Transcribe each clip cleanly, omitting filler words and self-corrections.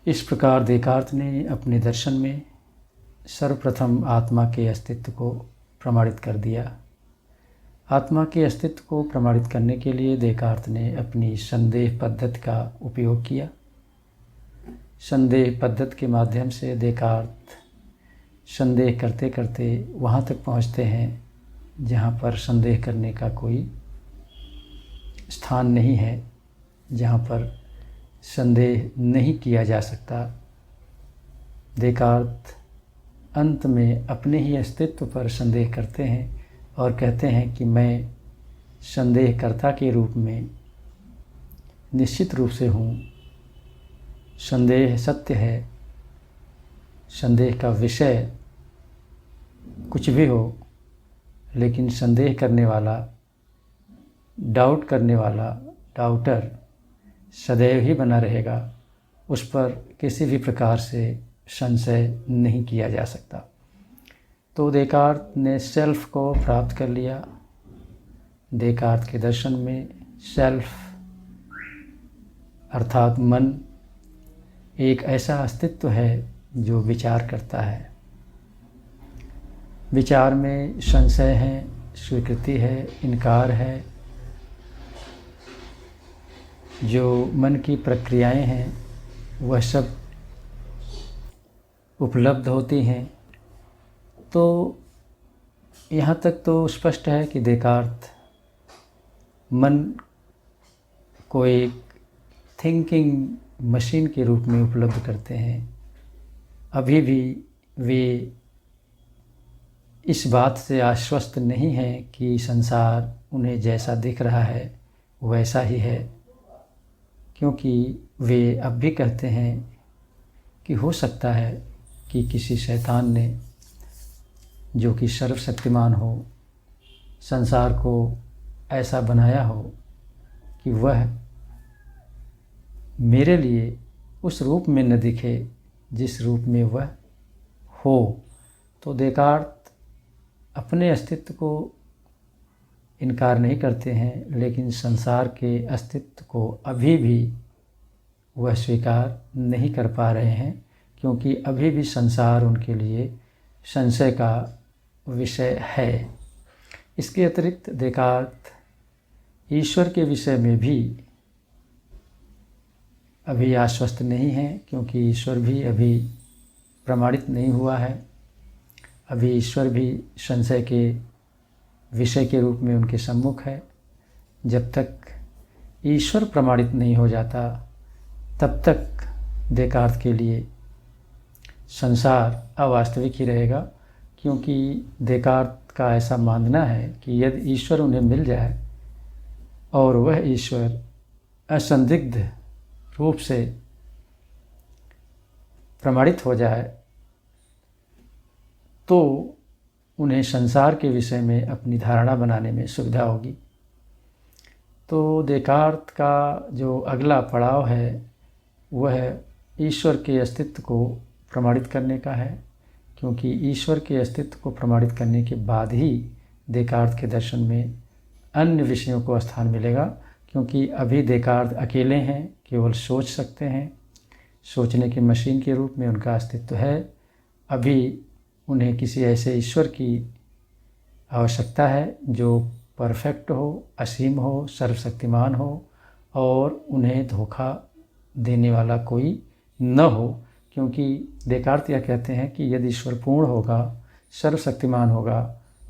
इस प्रकार देकार्त ने अपने दर्शन में सर्वप्रथम आत्मा के अस्तित्व को प्रमाणित कर दिया। आत्मा के अस्तित्व को प्रमाणित करने के लिए देकार्त ने अपनी संदेह पद्धति का उपयोग किया। संदेह पद्धति के माध्यम से देकार्त संदेह करते करते वहाँ तक पहुँचते हैं जहाँ पर संदेह करने का कोई स्थान नहीं है, जहाँ पर संदेह नहीं किया जा सकता। देकार्त अंत में अपने ही अस्तित्व पर संदेह करते हैं और कहते हैं कि मैं संदेहकर्ता के रूप में निश्चित रूप से हूँ। संदेह सत्य है, संदेह का विषय कुछ भी हो, लेकिन संदेह करने वाला, डाउट करने वाला, डाउटर सदैव ही बना रहेगा। उस पर किसी भी प्रकार से संशय नहीं किया जा सकता। तो देकार्त ने सेल्फ को प्राप्त कर लिया। देकार्त के दर्शन में सेल्फ अर्थात मन एक ऐसा अस्तित्व है जो विचार करता है। विचार में संशय है, स्वीकृति है, इनकार है। जो मन की प्रक्रियाएं हैं वह सब उपलब्ध होती हैं। तो यहाँ तक तो स्पष्ट है कि देकार्त मन को एक थिंकिंग मशीन के रूप में उपलब्ध करते हैं। अभी भी वे इस बात से आश्वस्त नहीं हैं कि संसार उन्हें जैसा दिख रहा है वैसा ही है, क्योंकि वे अब भी कहते हैं कि हो सकता है कि किसी शैतान ने, जो कि सर्वशक्तिमान हो, संसार को ऐसा बनाया हो कि वह मेरे लिए उस रूप में न दिखे जिस रूप में वह हो। तो देकार्त अपने अस्तित्व को इनकार नहीं करते हैं, लेकिन संसार के अस्तित्व को अभी भी वह स्वीकार नहीं कर पा रहे हैं, क्योंकि अभी भी संसार उनके लिए संशय का विषय है। इसके अतिरिक्त देकार्त ईश्वर के विषय में भी अभी आश्वस्त नहीं है, क्योंकि ईश्वर भी अभी प्रमाणित नहीं हुआ है। अभी ईश्वर भी संशय के विषय के रूप में उनके सम्मुख है। जब तक ईश्वर प्रमाणित नहीं हो जाता तब तक देकार्त के लिए संसार अवास्तविक ही रहेगा, क्योंकि देकार्त का ऐसा मानना है कि यदि ईश्वर उन्हें मिल जाए और वह ईश्वर असंदिग्ध रूप से प्रमाणित हो जाए तो उन्हें संसार के विषय में अपनी धारणा बनाने में सुविधा होगी। तो देकार्त का जो अगला पड़ाव है वह ईश्वर के अस्तित्व को प्रमाणित करने का है, क्योंकि ईश्वर के अस्तित्व को प्रमाणित करने के बाद ही देकार्त के दर्शन में अन्य विषयों को स्थान मिलेगा। क्योंकि अभी देकार्त अकेले हैं, केवल सोच सकते हैं, सोचने की मशीन के रूप में उनका अस्तित्व है। अभी उन्हें किसी ऐसे ईश्वर की आवश्यकता है जो परफेक्ट हो, असीम हो, सर्वशक्तिमान हो और उन्हें धोखा देने वाला कोई न हो। क्योंकि देकार्त यह कहते हैं कि यदि ईश्वर पूर्ण होगा, सर्वशक्तिमान होगा,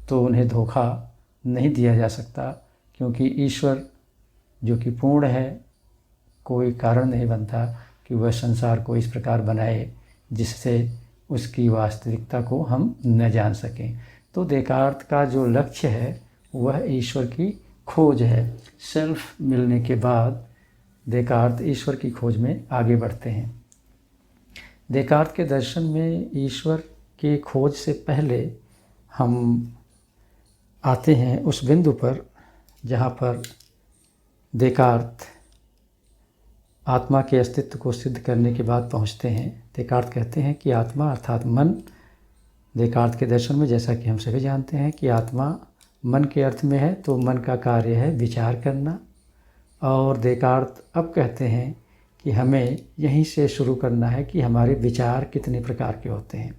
तो उन्हें धोखा नहीं दिया जा सकता, क्योंकि ईश्वर जो कि पूर्ण है, कोई कारण नहीं बनता कि वह संसार को इस प्रकार बनाए जिससे उसकी वास्तविकता को हम न जान सकें। तो देकार्त का जो लक्ष्य है वह ईश्वर की खोज है। सेल्फ मिलने के बाद देकार्त ईश्वर की खोज में आगे बढ़ते हैं। देकार्त के दर्शन में ईश्वर के खोज से पहले हम आते हैं उस बिंदु पर जहाँ पर देकार्त आत्मा के अस्तित्व को सिद्ध करने के बाद पहुँचते हैं। देकार्त कहते हैं कि आत्मा अर्थात मन, देकार्त के दर्शन में जैसा कि हम सभी जानते हैं कि आत्मा मन के अर्थ में है, तो मन का कार्य है विचार करना। और देकार्त अब कहते हैं कि हमें यहीं से शुरू करना है कि हमारे विचार कितने प्रकार के होते हैं।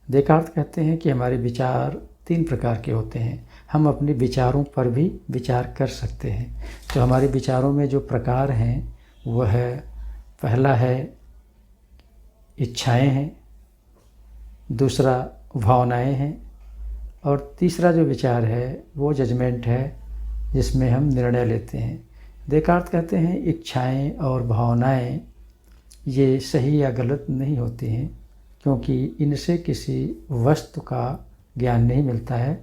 देकार्त कहते हैं कि हमारे विचार 3 प्रकार के होते हैं। हम अपने विचारों पर भी विचार कर सकते हैं। तो हमारे विचारों में जो प्रकार हैं वह है, पहला है इच्छाएं हैं, दूसरा भावनाएं हैं, और तीसरा जो विचार है वो जजमेंट है, जिसमें हम निर्णय लेते हैं। देकार्त कहते हैं इच्छाएं और भावनाएं ये सही या गलत नहीं होती हैं, क्योंकि इनसे किसी वस्तु का ज्ञान नहीं मिलता है,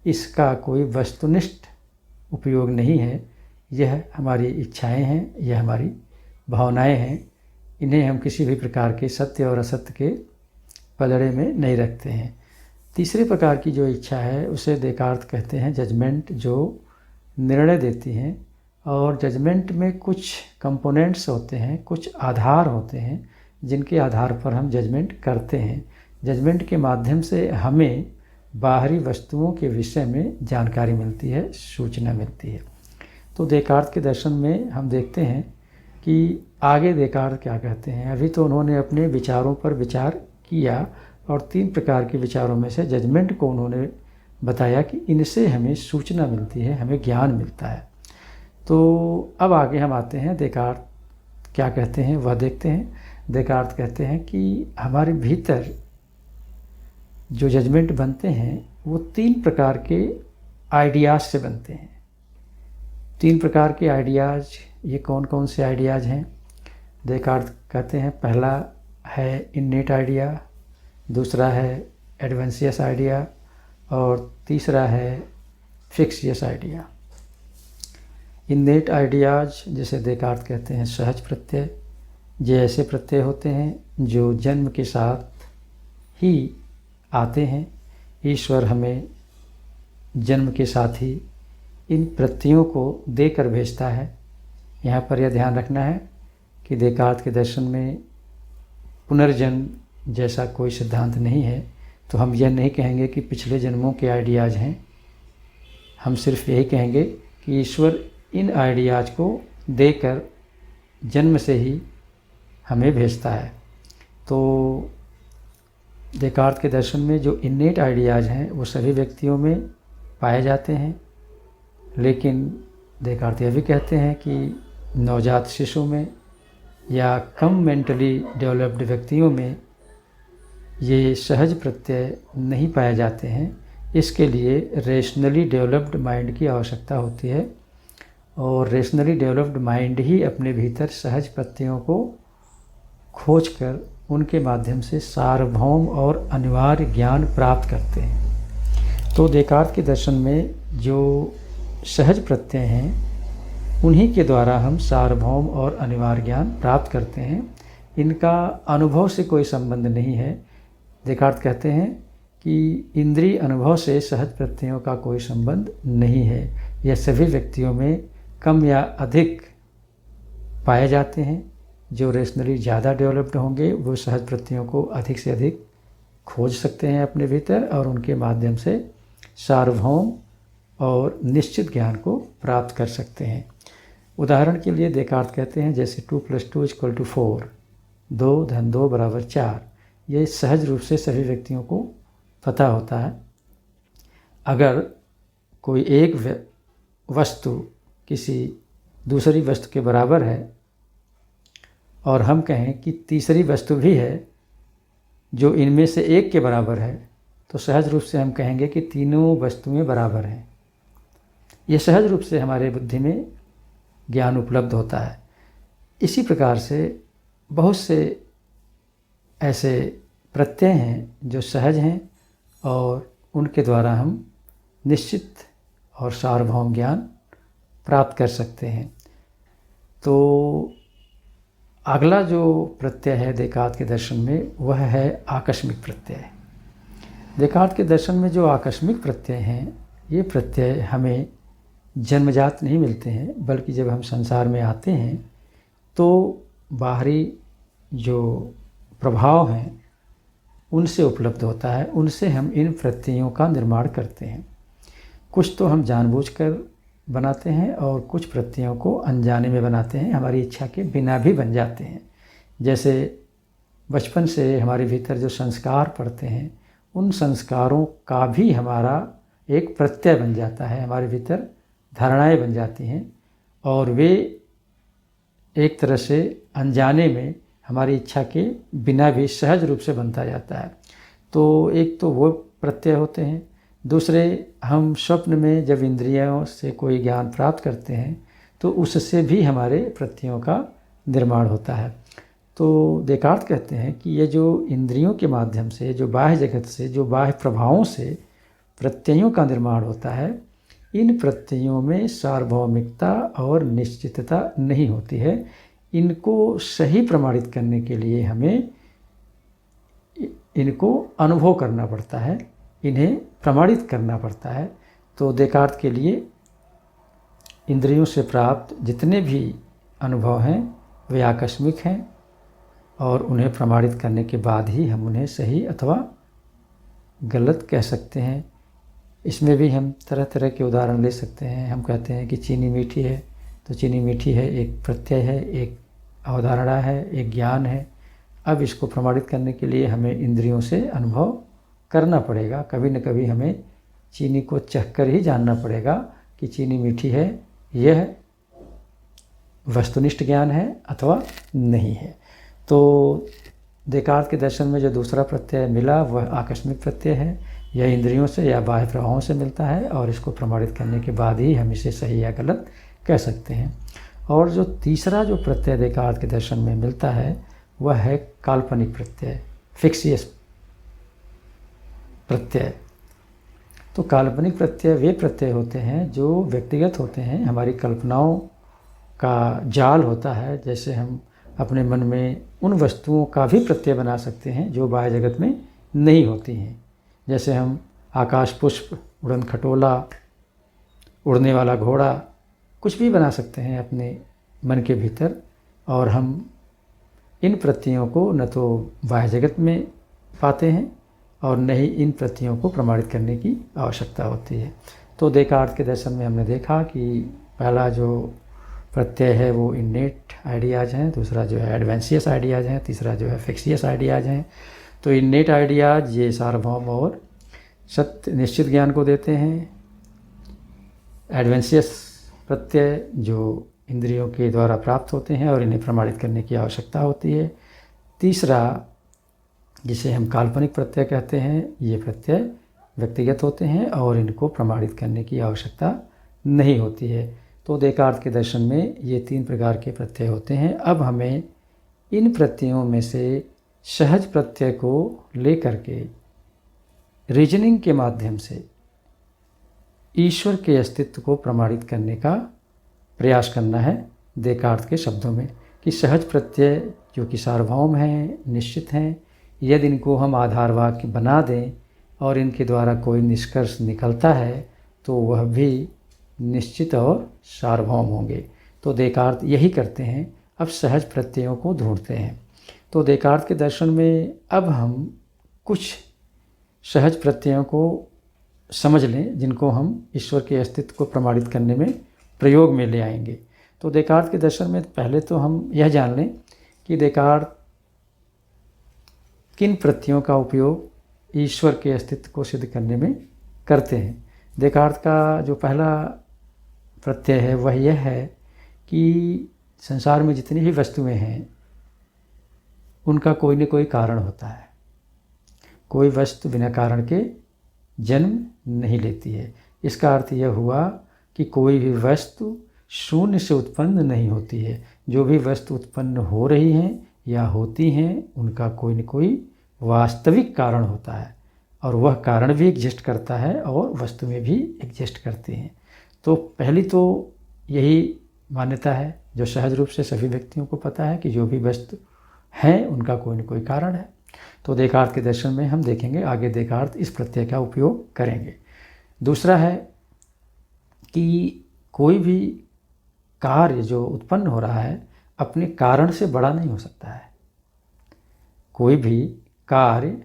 इसका कोई वस्तुनिष्ठ उपयोग नहीं है। यह हमारी इच्छाएं हैं, यह हमारी भावनाएं हैं, इन्हें हम किसी भी प्रकार के सत्य और असत्य के पलड़े में नहीं रखते हैं। तीसरे प्रकार की जो इच्छा है उसे देकार्त कहते हैं जजमेंट, जो निर्णय देती हैं। और जजमेंट में कुछ कंपोनेंट्स होते हैं, कुछ आधार होते हैं जिनके आधार पर हम जजमेंट करते हैं। जजमेंट के माध्यम से हमें बाहरी वस्तुओं के विषय में जानकारी मिलती है, सूचना मिलती है। तो देकार्त के दर्शन में हम देखते हैं कि आगे देकार्त क्या कहते हैं। अभी तो उन्होंने अपने विचारों पर विचार किया और 3 प्रकार के विचारों में से जजमेंट को उन्होंने बताया कि इनसे हमें सूचना मिलती है, हमें ज्ञान मिलता है। तो अब आगे हम आते हैं, देकार्त क्या कहते हैं वह देखते हैं। देकार्त कहते हैं कि हमारे भीतर जो जजमेंट बनते हैं वो 3 प्रकार के आइडियाज़ से बनते हैं। 3 प्रकार के आइडियाज़, ये कौन कौन से आइडियाज़ हैं? देकार्त कहते हैं पहला है इन्नेट आइडिया, दूसरा है एडवेंशियस आइडिया, और तीसरा है फिक्सियस आइडिया। इन्नेट आइडियाज़ जिसे देकार्त कहते हैं सहज प्रत्यय, ये ऐसे प्रत्यय होते हैं जो जन्म के साथ ही आते हैं। ईश्वर हमें जन्म के साथ ही इन प्रत्ययों को देकर भेजता है। यहाँ पर यह ध्यान रखना है कि देकार्त के दर्शन में पुनर्जन्म जैसा कोई सिद्धांत नहीं है। तो हम यह नहीं कहेंगे कि पिछले जन्मों के आइडियाज़ हैं, हम सिर्फ यही कहेंगे कि ईश्वर इन आइडियाज़ को देकर जन्म से ही हमें भेजता है। तो देकार्त के दर्शन में जो इन्नेट आइडियाज़ हैं वो सभी व्यक्तियों में पाए जाते हैं, लेकिन देकार्त यह भी कहते हैं कि नवजात शिशु में या कम मेंटली डेवलप्ड व्यक्तियों में ये सहज प्रत्यय नहीं पाए जाते हैं। इसके लिए रेशनली डेवलप्ड माइंड की आवश्यकता होती है, और रेशनली डेवलप्ड माइंड ही अपने भीतर सहज प्रत्ययों को खोजकर उनके माध्यम से सार्वभौम और अनिवार्य ज्ञान प्राप्त करते हैं। तो देकार्त के दर्शन में जो सहज प्रत्यय हैं उन्हीं के द्वारा हम सार्वभौम और अनिवार्य ज्ञान प्राप्त करते हैं। इनका अनुभव से कोई संबंध नहीं है। देकार्त कहते हैं कि इंद्रिय अनुभव से सहज प्रत्ययों का कोई संबंध नहीं है। यह सभी व्यक्तियों में कम या अधिक पाए जाते हैं। जो रेशनली ज़्यादा डेवलप्ड होंगे वो सहज प्रत्ययों को अधिक से अधिक खोज सकते हैं अपने भीतर, और उनके माध्यम से सार्वभौम और निश्चित ज्ञान को प्राप्त कर सकते हैं। उदाहरण के लिए देकार्त कहते हैं जैसे 2 + 2 = 4, 2 + 2 = 4, ये सहज रूप से सभी व्यक्तियों को पता होता है। अगर कोई एक वस्तु किसी दूसरी वस्तु के बराबर है और हम कहें कि तीसरी वस्तु भी है जो इनमें से एक के बराबर है, तो सहज रूप से हम कहेंगे कि तीनों वस्तुएं बराबर हैं। ये सहज रूप से हमारे बुद्धि में ज्ञान उपलब्ध होता है। इसी प्रकार से बहुत से ऐसे प्रत्यय हैं जो सहज हैं और उनके द्वारा हम निश्चित और सार्वभौम ज्ञान प्राप्त कर सकते हैं। तो अगला जो प्रत्यय है देकार्त के दर्शन में वह है आकस्मिक प्रत्यय। देकार्त के दर्शन में जो आकस्मिक प्रत्यय हैं ये प्रत्यय हमें जन्मजात नहीं मिलते हैं, बल्कि जब हम संसार में आते हैं तो बाहरी जो प्रभाव हैं उनसे उपलब्ध होता है, उनसे हम इन प्रत्ययों का निर्माण करते हैं। कुछ तो हम जानबूझकर बनाते हैं और कुछ प्रत्ययों को अनजाने में बनाते हैं, हमारी इच्छा के बिना भी बन जाते हैं। जैसे बचपन से हमारे भीतर जो संस्कार पड़ते हैं, उन संस्कारों का भी हमारा एक प्रत्यय बन जाता है, हमारे भीतर धारणाएं बन जाती हैं और वे एक तरह से अनजाने में हमारी इच्छा के बिना भी सहज रूप से बनता जाता है। तो एक तो वो प्रत्यय होते हैं। दूसरे, हम स्वप्न में जब इंद्रियों से कोई ज्ञान प्राप्त करते हैं तो उससे भी हमारे प्रत्ययों का निर्माण होता है। तो देकार्त कहते हैं कि ये जो इंद्रियों के माध्यम से, जो बाह्य जगत से, जो बाह्य प्रभावों से प्रत्ययों का निर्माण होता है, इन प्रत्ययों में सार्वभौमिकता और निश्चितता नहीं होती है। इनको सही प्रमाणित करने के लिए हमें इनको अनुभव करना पड़ता है, इन्हें प्रमाणित करना पड़ता है। तो देकार्त के लिए इंद्रियों से प्राप्त जितने भी अनुभव हैं वे आकस्मिक हैं और उन्हें प्रमाणित करने के बाद ही हम उन्हें सही अथवा गलत कह सकते हैं। इसमें भी हम तरह तरह के उदाहरण ले सकते हैं। हम कहते हैं कि चीनी मीठी है, तो चीनी मीठी है एक प्रत्यय है, एक अवधारणा है, एक ज्ञान है। अब इसको प्रमाणित करने के लिए हमें इंद्रियों से अनुभव करना पड़ेगा। कभी न कभी हमें चीनी को चखकर ही जानना पड़ेगा कि चीनी मीठी है, यह वस्तुनिष्ठ ज्ञान है अथवा नहीं है। तो देकार्त के दर्शन में जो दूसरा प्रत्यय मिला वह आकस्मिक प्रत्यय है। यह इंद्रियों से या बाह्य प्रभावों से मिलता है और इसको प्रमाणित करने के बाद ही हम इसे सही या गलत कह सकते हैं। और जो तीसरा जो प्रत्यय देकार्त के दर्शन में मिलता है वह है काल्पनिक प्रत्यय, फिक्सियस प्रत्यय। तो काल्पनिक प्रत्यय वे प्रत्यय होते हैं जो व्यक्तिगत होते हैं, हमारी कल्पनाओं का जाल होता है। जैसे हम अपने मन में उन वस्तुओं का भी प्रत्यय बना सकते हैं जो बाह्य जगत में नहीं होती हैं। जैसे हम आकाश पुष्प, उड़न खटोला, उड़ने वाला घोड़ा, कुछ भी बना सकते हैं अपने मन के भीतर। और हम इन प्रत्ययों को न तो बाह्य जगत में पाते हैं और न ही इन प्रत्ययों को प्रमाणित करने की आवश्यकता होती है। तो देकार्त के दर्शन में हमने देखा कि पहला जो प्रत्यय है वो इन्नेट आइडियाज़ हैं, दूसरा जो है एडवेंशियस आइडियाज़ हैं, तीसरा जो है फिक्सियस आइडियाज़ हैं। तो इन्नेट आइडियाज़ ये सार्वभौम और सत्य निश्चित ज्ञान को देते हैं। एडवेंशियस प्रत्यय जो इंद्रियों के द्वारा प्राप्त होते हैं और इन्हें प्रमाणित करने की आवश्यकता होती है। तीसरा, जिसे हम काल्पनिक प्रत्यय कहते हैं, ये प्रत्यय व्यक्तिगत होते हैं और इनको प्रमाणित करने की आवश्यकता नहीं होती है। तो देकार्त के दर्शन में ये तीन प्रकार के प्रत्यय होते हैं। अब हमें इन प्रत्ययों में से सहज प्रत्यय को लेकर के रीजनिंग के माध्यम से ईश्वर के अस्तित्व को प्रमाणित करने का प्रयास करना है। देकार्त के शब्दों में कि सहज प्रत्यय जो कि सार्वभौम हैं, निश्चित हैं, यदि इनको हम आधार वाक्य बना दें और इनके द्वारा कोई निष्कर्ष निकलता है तो वह भी निश्चित और सार्वभौम होंगे। तो देकार्त यही करते हैं, अब सहज प्रत्ययों को ढूंढते हैं। तो देकार्त के दर्शन में अब हम कुछ सहज प्रत्ययों को समझ लें जिनको हम ईश्वर के अस्तित्व को प्रमाणित करने में प्रयोग में ले आएंगे। तो देकार्त के दर्शन में पहले तो हम यह जान लें कि देकार्त किन प्रत्ययों का उपयोग ईश्वर के अस्तित्व को सिद्ध करने में करते हैं। देकार्त का जो पहला प्रत्यय है वह यह है कि संसार में जितनी भी वस्तुएं हैं उनका कोई न कोई कारण होता है। कोई वस्तु बिना कारण के जन्म नहीं लेती है। इसका अर्थ यह हुआ कि कोई भी वस्तु शून्य से उत्पन्न नहीं होती है। जो भी वस्तु उत्पन्न हो रही हैं या होती हैं उनका कोई न कोई वास्तविक कारण होता है और वह कारण भी एग्जिस्ट करता है और वस्तुएं भी एग्जिस्ट करती हैं। तो पहली तो यही मान्यता है जो सहज रूप से सभी व्यक्तियों को पता है कि जो भी वस्तु हैं उनका कोई न कोई कारण है। तो देकार्त के दर्शन में हम देखेंगे आगे देकार्त इस प्रत्यय का उपयोग करेंगे। दूसरा है कि कोई भी कार्य जो उत्पन्न हो रहा है अपने कारण से बड़ा नहीं हो सकता है। कोई भी कार्य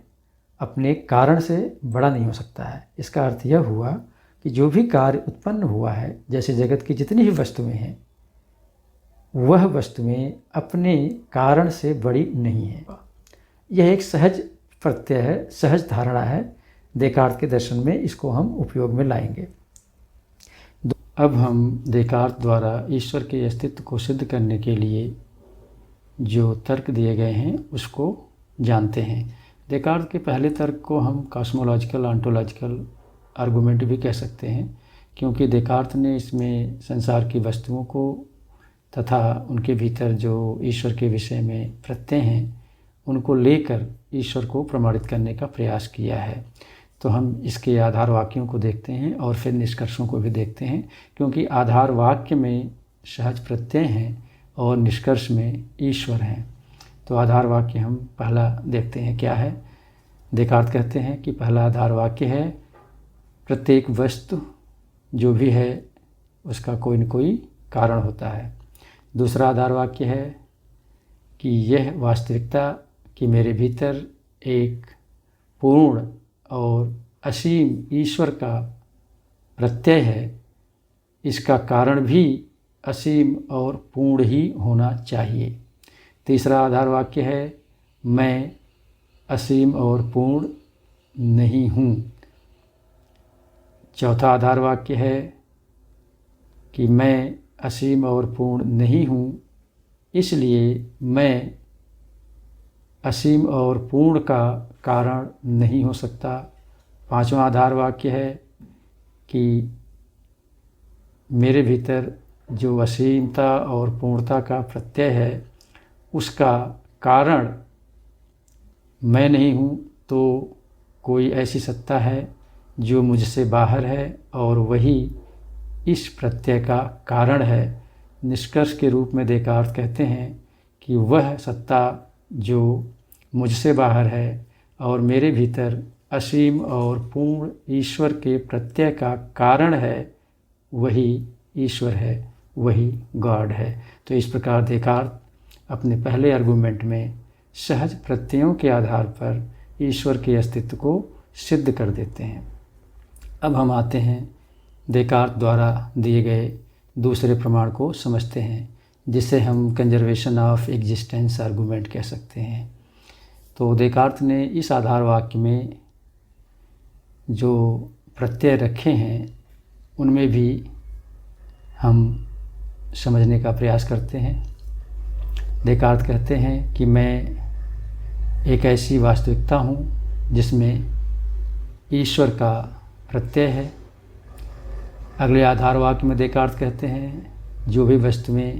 अपने कारण से बड़ा नहीं हो सकता है। इसका अर्थ यह हुआ कि जो भी कार्य उत्पन्न हुआ है, जैसे जगत की जितनी भी वस्तुएं हैं, वह वस्तुएं अपने कारण से बड़ी नहीं है। यह एक सहज प्रत्यय है, सहज धारणा है। देकार्त के दर्शन में इसको हम उपयोग में लाएंगे। अब हम देकार्त द्वारा ईश्वर के अस्तित्व को सिद्ध करने के लिए जो तर्क दिए गए हैं उसको जानते हैं। देकार्त के पहले तर्क को हम कॉस्मोलॉजिकल ऑन्टोलॉजिकल आर्गूमेंट भी कह सकते हैं, क्योंकि देकार्त ने इसमें संसार की वस्तुओं को तथा उनके भीतर जो ईश्वर के विषय में प्रत्यय हैं उनको लेकर ईश्वर को प्रमाणित करने का प्रयास किया है। तो हम इसके आधार वाक्यों को देखते हैं और फिर निष्कर्षों को भी देखते हैं, क्योंकि आधार वाक्य में सहज प्रत्यय हैं और निष्कर्ष में ईश्वर हैं। तो आधार वाक्य हम पहला देखते हैं क्या है। देकार्त कहते हैं कि पहला आधार वाक्य है, प्रत्येक वस्तु जो भी है उसका कोई न कोई कारण होता है। दूसरा आधार वाक्य है कि यह वास्तविकता कि मेरे भीतर एक पूर्ण और असीम ईश्वर का प्रत्यय है, इसका कारण भी असीम और पूर्ण ही होना चाहिए। तीसरा आधार वाक्य है, मैं असीम और पूर्ण नहीं हूँ। चौथा आधार वाक्य है कि मैं असीम और पूर्ण नहीं हूँ, इसलिए मैं असीम और पूर्ण का कारण नहीं हो सकता। पांचवा आधार वाक्य है कि मेरे भीतर जो असीमता और पूर्णता का प्रत्यय है उसका कारण मैं नहीं हूँ, तो कोई ऐसी सत्ता है जो मुझसे बाहर है और वही इस प्रत्यय का कारण है। निष्कर्ष के रूप में देकार्त कहते हैं कि वह सत्ता जो मुझसे बाहर है और मेरे भीतर असीम और पूर्ण ईश्वर के प्रत्यय का कारण है, वही ईश्वर है, वही गॉड है। तो इस प्रकार देकार्त अपने पहले आर्गूमेंट में सहज प्रत्ययों के आधार पर ईश्वर के अस्तित्व को सिद्ध कर देते हैं। अब हम आते हैं देकार्त द्वारा दिए गए दूसरे प्रमाण को समझते हैं, जिसे हम कंजर्वेशन ऑफ एग्जिस्टेंस आर्गूमेंट कह सकते हैं। तो देकार्त ने इस आधार वाक्य में जो प्रत्यय रखे हैं उनमें भी हम समझने का प्रयास करते हैं। देकार्त कहते हैं कि मैं एक ऐसी वास्तविकता हूँ जिसमें ईश्वर का प्रत्यय है। अगले आधार वाक्य में देकार्त कहते हैं जो भी वस्तुएं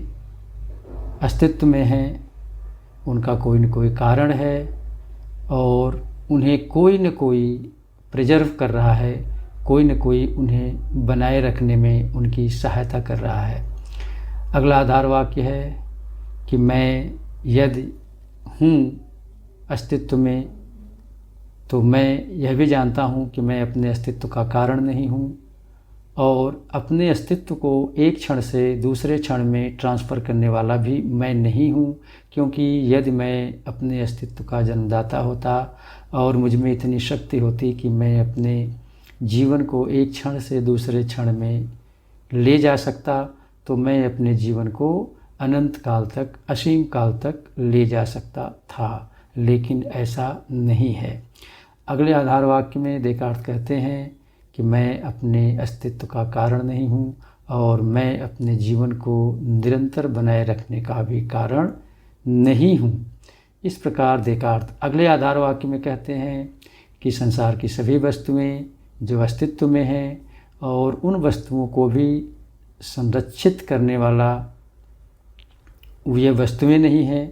अस्तित्व में हैं उनका कोई न कोई कारण है और उन्हें कोई न कोई प्रिजर्व कर रहा है, कोई न कोई उन्हें बनाए रखने में उनकी सहायता कर रहा है। अगला आधार वाक्य है कि मैं यदि हूँ अस्तित्व में, तो मैं यह भी जानता हूँ कि मैं अपने अस्तित्व का कारण नहीं हूँ और अपने अस्तित्व को एक क्षण से दूसरे क्षण में ट्रांसफ़र करने वाला भी मैं नहीं हूँ, क्योंकि यदि मैं अपने अस्तित्व का जन्मदाता होता और मुझ में इतनी शक्ति होती कि मैं अपने जीवन को एक क्षण से दूसरे क्षण में ले जा सकता, तो मैं अपने जीवन को अनंत काल तक, असीम काल तक ले जा सकता था, लेकिन ऐसा नहीं है। अगले आधार वाक्य में देकार्त कहते हैं कि मैं अपने अस्तित्व का कारण नहीं हूँ और मैं अपने जीवन को निरंतर बनाए रखने का भी कारण नहीं हूँ। इस प्रकार देकार्त अगले आधार वाक्य में कहते हैं कि संसार की सभी वस्तुएं जो अस्तित्व में हैं और उन वस्तुओं को भी संरक्षित करने वाला ये वस्तुएं नहीं हैं।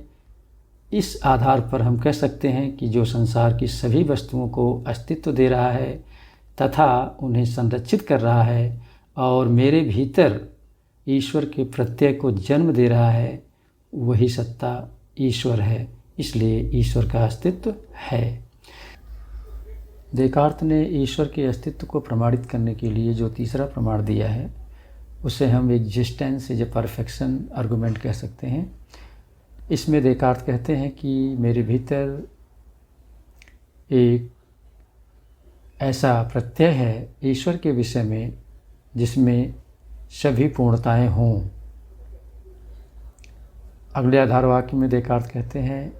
इस आधार पर हम कह सकते हैं कि जो संसार की सभी वस्तुओं को अस्तित्व दे रहा है तथा उन्हें संरक्षित कर रहा है और मेरे भीतर ईश्वर के प्रत्यय को जन्म दे रहा है, वही सत्ता ईश्वर है, इसलिए ईश्वर का अस्तित्व है। देकार्त ने ईश्वर के अस्तित्व को प्रमाणित करने के लिए जो तीसरा प्रमाण दिया है उसे हम existence is a perfection argument कह सकते हैं। इसमें देकार्त कहते हैं कि मेरे भीतर एक ऐसा प्रत्यय है ईश्वर के विषय में जिसमें सभी पूर्णताएं हों। अगले आधार वाक्य में देकार्त कहते हैं,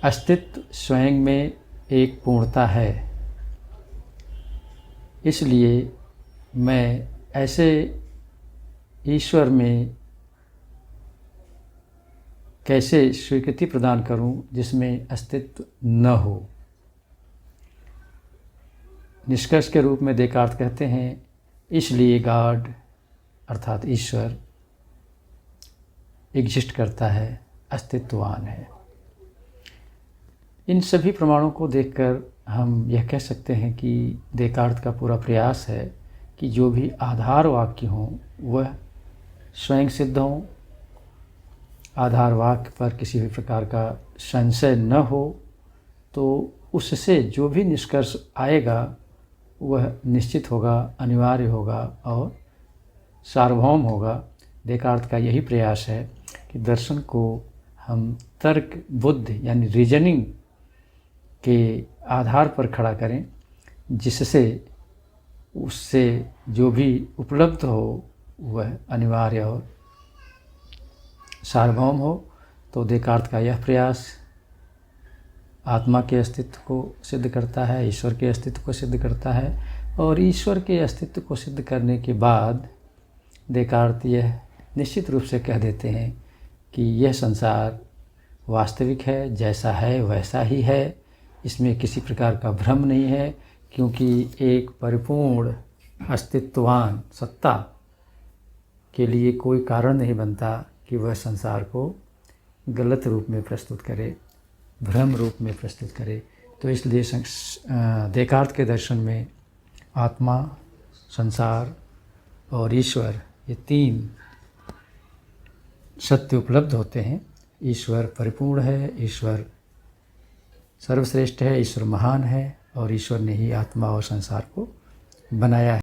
अस्तित्व स्वयं में एक पूर्णता है, इसलिए मैं ऐसे ईश्वर में कैसे स्वीकृति प्रदान करूं जिसमें अस्तित्व न हो। निष्कर्ष के रूप में देकार्त कहते हैं, इसलिए गॉड अर्थात ईश्वर एग्जिस्ट करता है, अस्तित्ववान है। इन सभी प्रमाणों को देखकर हम यह कह सकते हैं कि देकार्त का पूरा प्रयास है कि जो भी आधार वाक्य हों वह स्वयं सिद्ध हों, आधार वाक्य पर किसी भी प्रकार का संशय न हो, तो उससे जो भी निष्कर्ष आएगा वह निश्चित होगा, अनिवार्य होगा और सार्वभौम होगा। देकार्त का यही प्रयास है कि दर्शन को हम तर्क बुद्धि यानी रीजनिंग के आधार पर खड़ा करें, जिससे उससे जो भी उपलब्ध हो वह अनिवार्य और सार्वभौम हो। तो देकार्त का यह प्रयास आत्मा के अस्तित्व को सिद्ध करता है, ईश्वर के अस्तित्व को सिद्ध करता है, और ईश्वर के अस्तित्व को सिद्ध करने के बाद देकार्त यह निश्चित रूप से कह देते हैं कि यह संसार वास्तविक है, जैसा है वैसा ही है, इसमें किसी प्रकार का भ्रम नहीं है, क्योंकि एक परिपूर्ण अस्तित्ववान सत्ता के लिए कोई कारण नहीं बनता कि वह संसार को गलत रूप में प्रस्तुत करे, भ्रम रूप में प्रस्तुत करे। तो इसलिए देकार्त के दर्शन में आत्मा, संसार और ईश्वर ये तीन सत्य उपलब्ध होते हैं। ईश्वर परिपूर्ण है, ईश्वर सर्वश्रेष्ठ है, ईश्वर महान है और ईश्वर ने ही आत्मा और संसार को बनाया है।